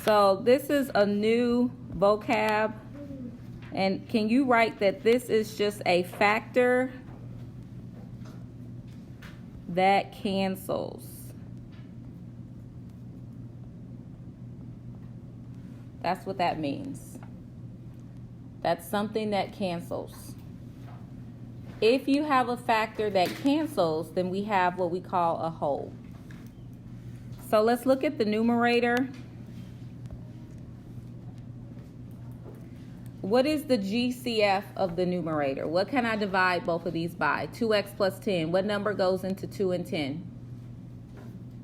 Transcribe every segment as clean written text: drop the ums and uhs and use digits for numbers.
So this is a new vocab. And can you write that this is just a factor that cancels? That's what that means. That's something that cancels. If you have a factor that cancels, then we have what we call a whole. So let's look at the numerator. What is the GCF of the numerator? What can I divide both of these by? 2x plus 10. What number goes into 2 and 10?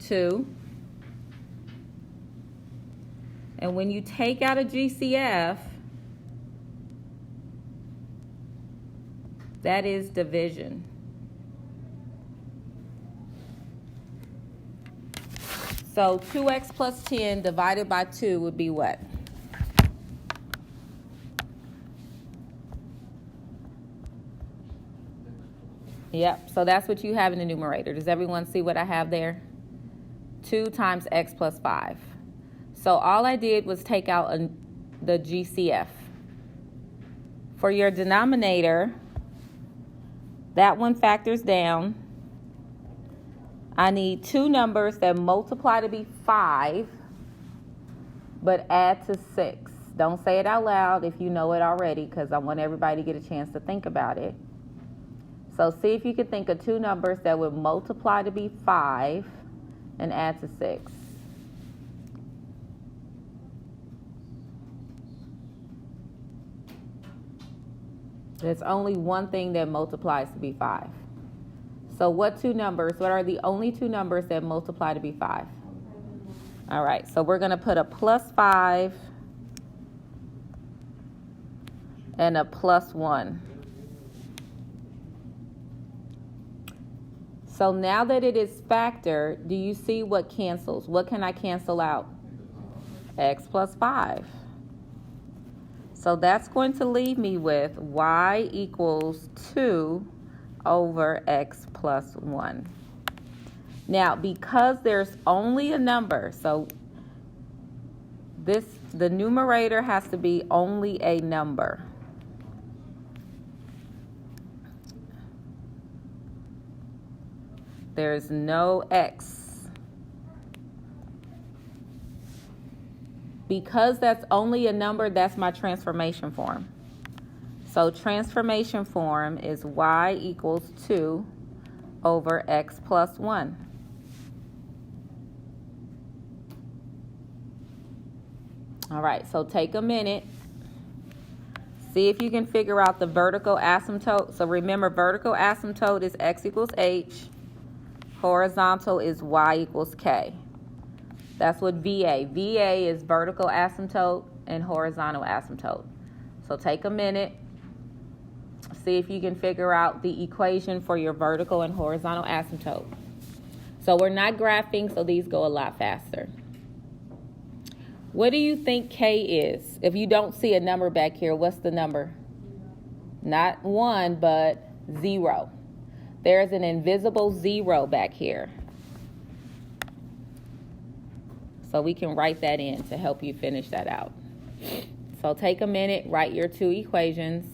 2. And when you take out a GCF, that is division. So 2x plus 10 divided by 2 would be what? Yep, so that's what you have in the numerator. Does everyone see what I have there? 2 times x plus 5. So all I did was take out the GCF. For your denominator, that one factors down. I need two numbers that multiply to be 5, but add to 6. Don't say it out loud if you know it already, because I want everybody to get a chance to think about it. So see if you can think of two numbers that would multiply to be 5 and add to 6. There's only one thing that multiplies to be 5. So what are the only two numbers that multiply to be 5? All right, so we're going to put a plus 5 and a plus 1. So now that it is factored, do you see what cancels? What can I cancel out? X plus 5. So that's going to leave me with y equals 2 over x plus 1. Now, because there's only a number, so the numerator has to be only a number. There's no x. Because that's only a number, that's my transformation form. So transformation form is y equals 2 over x plus 1. All right, so take a minute. See if you can figure out the vertical asymptote. So remember, vertical asymptote is x equals h. Horizontal is y equals k. That's what VA. VA is vertical asymptote and horizontal asymptote. So take a minute. See if you can figure out the equation for your vertical and horizontal asymptote. So we're not graphing, so these go a lot faster. What do you think K is? If you don't see a number back here, what's the number? Not 1, but 0. There's an invisible 0 back here. So we can write that in to help you finish that out. So take a minute, write your two equations.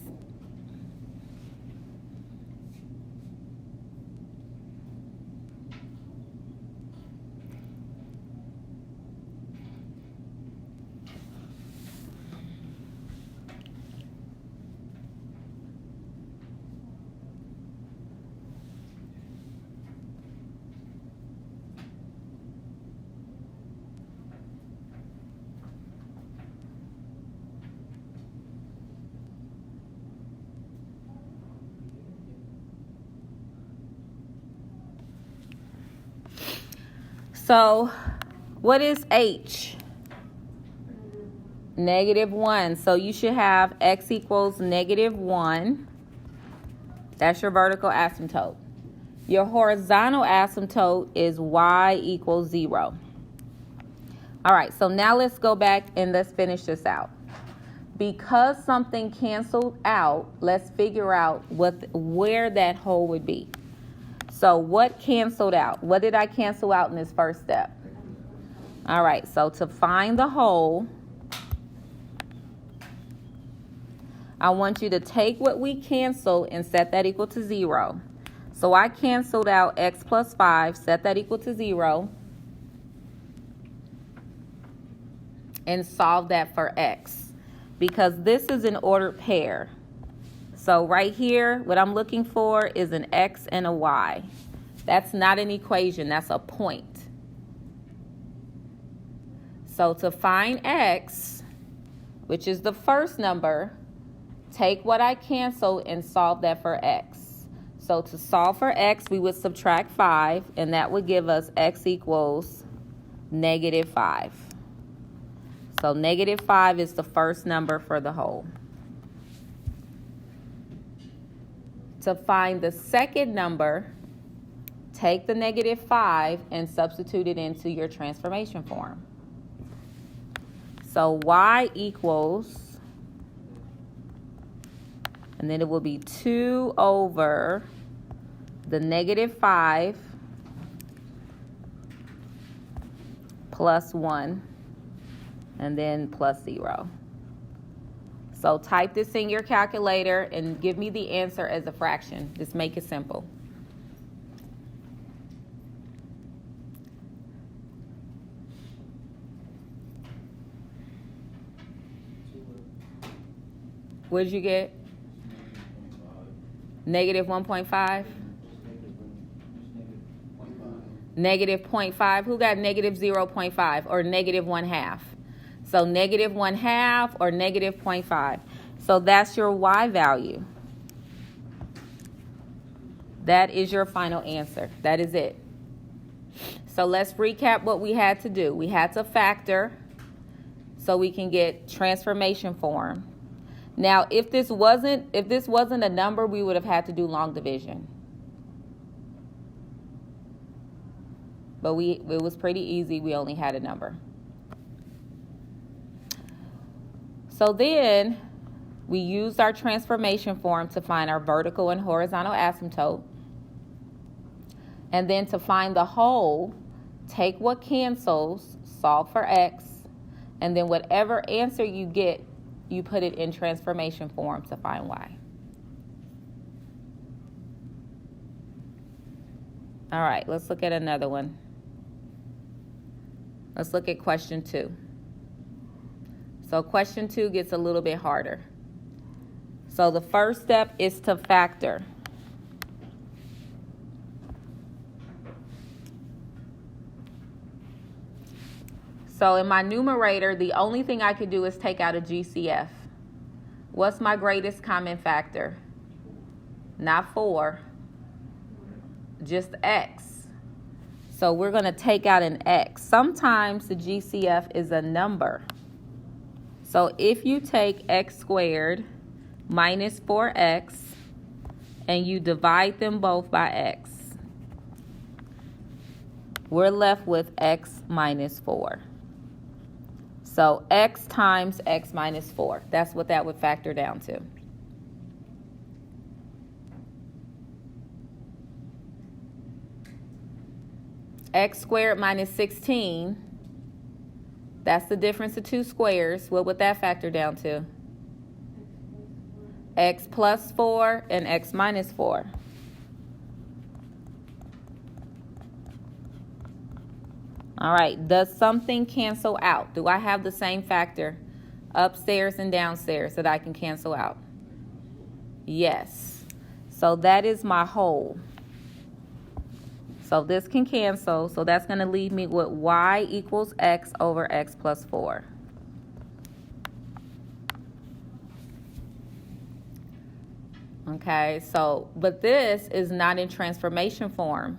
So what is h? -1. So you should have x equals -1. That's your vertical asymptote. Your horizontal asymptote is y equals 0. All right, so now let's go back and let's finish this out. Because something canceled out, let's figure out where that hole would be. So what canceled out? What did I cancel out in this first step? All right, so to find the whole, I want you to take what we canceled and set that equal to 0. So I canceled out x plus 5, set that equal to 0, and solve that for x, because this is an ordered pair. So right here, what I'm looking for is an x and a y. That's not an equation, that's a point. So to find x, which is the first number, take what I canceled and solve that for x. So to solve for x, we would subtract 5, and that would give us x equals -5. So -5 is the first number for the whole. To find the second number, take the -5 and substitute it into your transformation form. So y equals, and then it will be 2 over the -5 plus 1, and then plus 0. So type this in your calculator and give me the answer as a fraction. Just make it simple. What did you get? -1.5? -0.5. Who got -0.5 or -1/2? So -1/2 or -0.5. So that's your y value. That is your final answer. That is it. So let's recap what we had to do. We had to factor so we can get transformation form. Now, if this wasn't a number, we would have had to do long division. But it was pretty easy. We only had a number. So then we used our transformation form to find our vertical and horizontal asymptote. And then to find the whole, take what cancels, solve for x, and then whatever answer you get, you put it in transformation form to find y. All right, let's look at another one. Let's look at question 2. So question 2 gets a little bit harder. So the first step is to factor. So in my numerator, the only thing I could do is take out a GCF. What's my greatest common factor? Not 4, just x. So we're going to take out an x. Sometimes the GCF is a number. So if you take x squared minus 4x and you divide them both by x, we're left with x minus 4. So x times x minus 4. That's what that would factor down to. X squared minus 16. That's the difference of two squares. What would that factor down to? X plus 4 and x minus 4. All right, does something cancel out? Do I have the same factor upstairs and downstairs that I can cancel out? Yes. So that is my whole. So this can cancel. So that's going to leave me with y equals x over x plus 4. Okay, so, but this is not in transformation form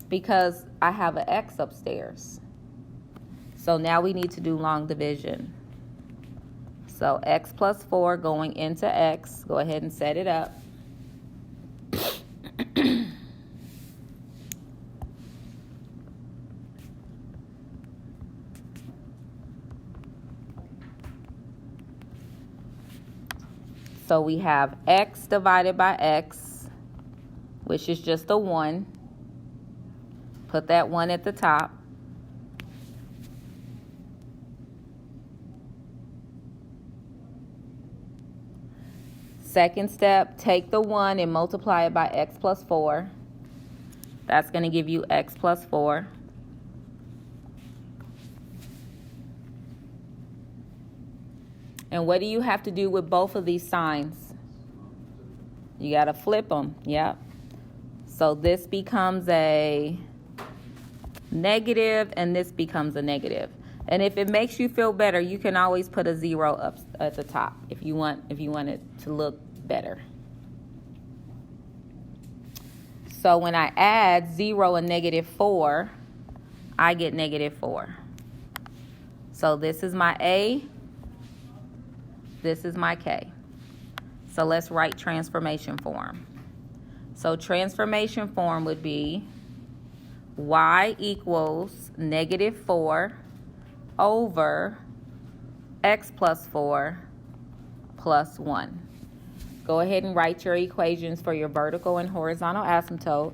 because I have an x upstairs. So now we need to do long division. So x plus 4 going into x. Go ahead and set it up. So we have x divided by x, which is just a 1. Put that 1 at the top. Second step, take the 1 and multiply it by x plus 4. That's going to give you x plus 4. And what do you have to do with both of these signs? You got to flip them. Yep. So this becomes a negative and this becomes a negative. And if it makes you feel better, you can always put a 0 up at the top if you want it to look better. So when I add 0 and negative 4, I get negative 4. So this is my A, this is my K. So let's write transformation form. So transformation form would be y equals negative 4 over x plus 4 plus 1. Go ahead and write your equations for your vertical and horizontal asymptote.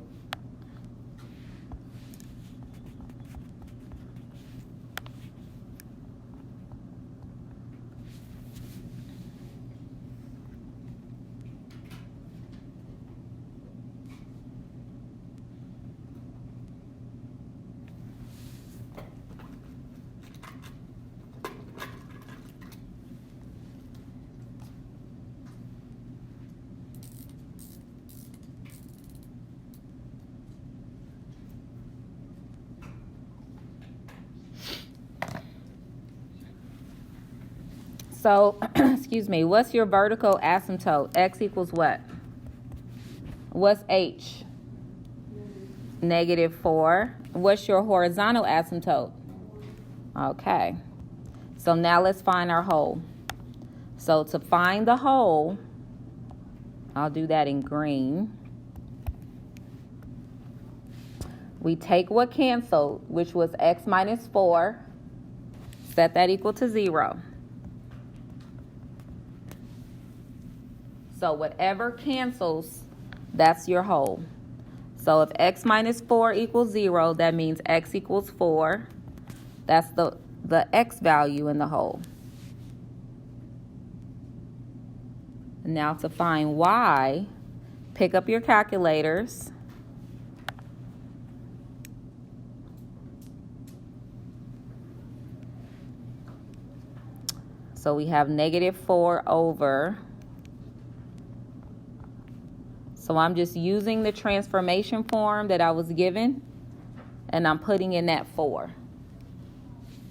So, excuse me, what's your vertical asymptote? X equals what? What's H? Negative 4. What's your horizontal asymptote? Okay. So now let's find our hole. So to find the hole, I'll do that in green. We take what canceled, which was x minus 4, set that equal to 0. So whatever cancels, that's your hole. So if x minus 4 equals 0, that means x equals 4. That's the x value in the hole. Now to find y, pick up your calculators. So we have negative 4 over. So I'm just using the transformation form that I was given, and I'm putting in that 4.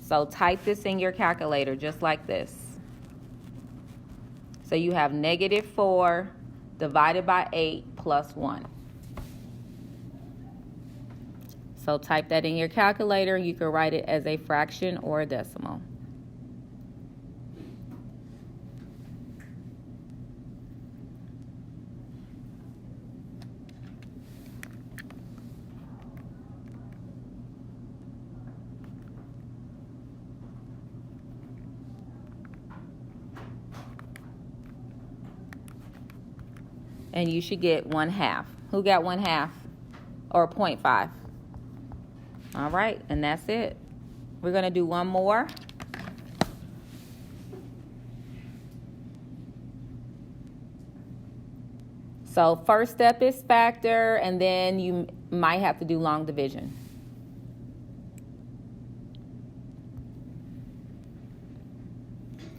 So type this in your calculator just like this. So you have negative 4 divided by 8 plus 1. So type that in your calculator. You can write it as a fraction or a decimal. And you should get 1/2. Who got 1/2? Or 0.5? All right, and that's it. We're going to do one more. So first step is factor, and then you might have to do long division.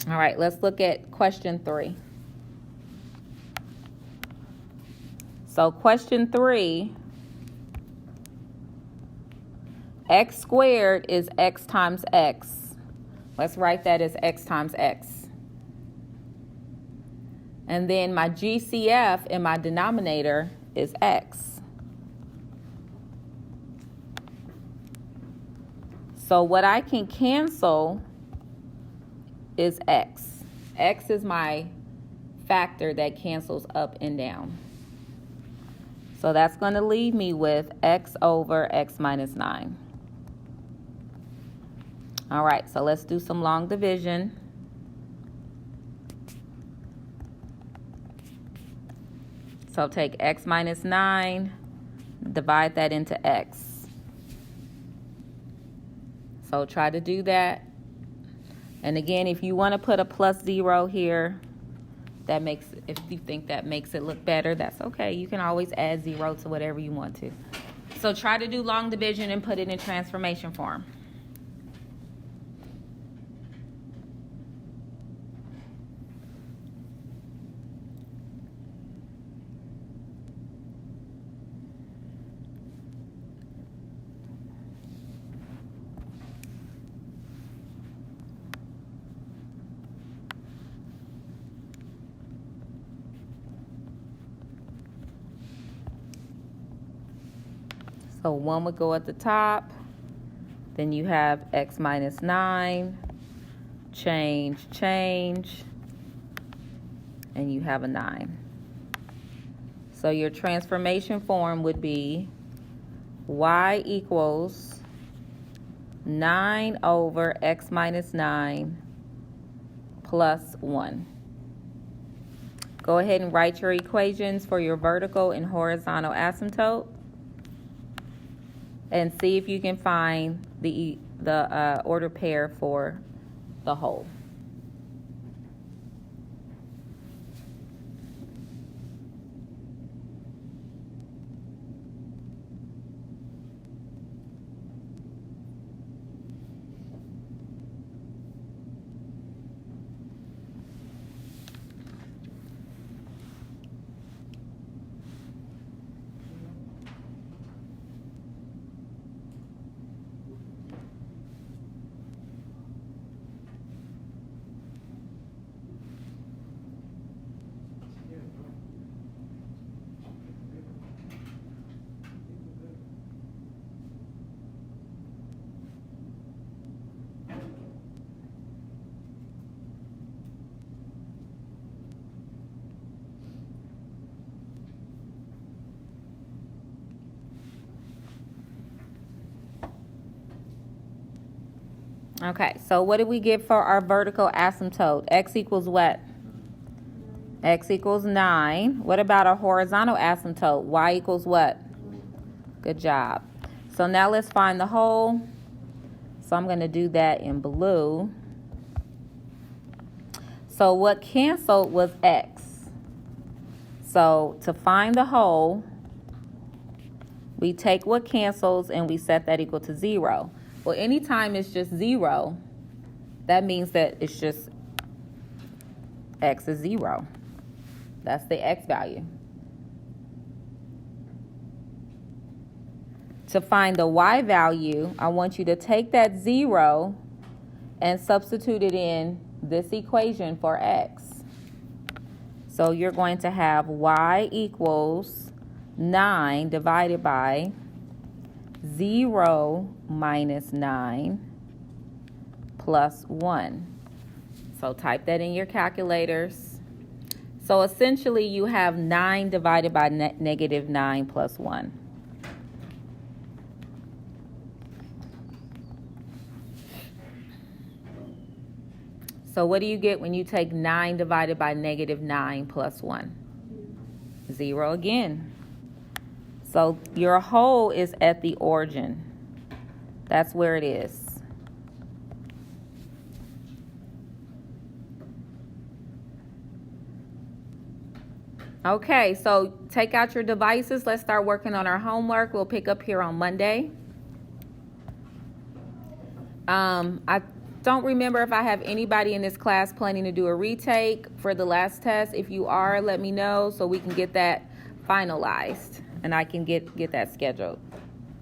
All right, let's look at question 3. So question 3, x squared is x times x. Let's write that as x times x. And then my GCF in my denominator is x. So what I can cancel is x. X is my factor that cancels up and down. So that's going to leave me with x over x minus 9. All right, so let's do some long division. So take x minus 9, divide that into x. So try to do that. And again, if you want to put a plus 0 here, If you think that makes it look better, that's okay. You can always add 0 to whatever you want to. So try to do long division and put it in transformation form. So 1 would go at the top. Then you have x minus 9, change, and you have a 9. So your transformation form would be y equals 9 over x minus 9 plus 1. Go ahead and write your equations for your vertical and horizontal asymptote. And see if you can find the order pair for the whole. Okay, so what did we get for our vertical asymptote? X equals what? X equals 9. What about our horizontal asymptote? Y equals what? Good job. So now let's find the whole. So I'm going to do that in blue. So what canceled was X. So to find the whole, we take what cancels and we set that equal to 0. Well, anytime it's just 0, that means that it's just X is 0. That's the X value. To find the Y value, I want you to take that 0 and substitute it in this equation for X. So you're going to have Y equals 9 divided by 0 minus 9 plus 1. So type that in your calculators. So essentially you have 9 divided by negative 9 plus 1. So what do you get when you take 9 divided by negative 9 plus 1? 0 again. So your whole is at the origin. That's where it is. Okay, so take out your devices. Let's start working on our homework. We'll pick up here on Monday. I don't remember if I have anybody in this class planning to do a retake for the last test. If you are, let me know so we can get that finalized and I can get that scheduled.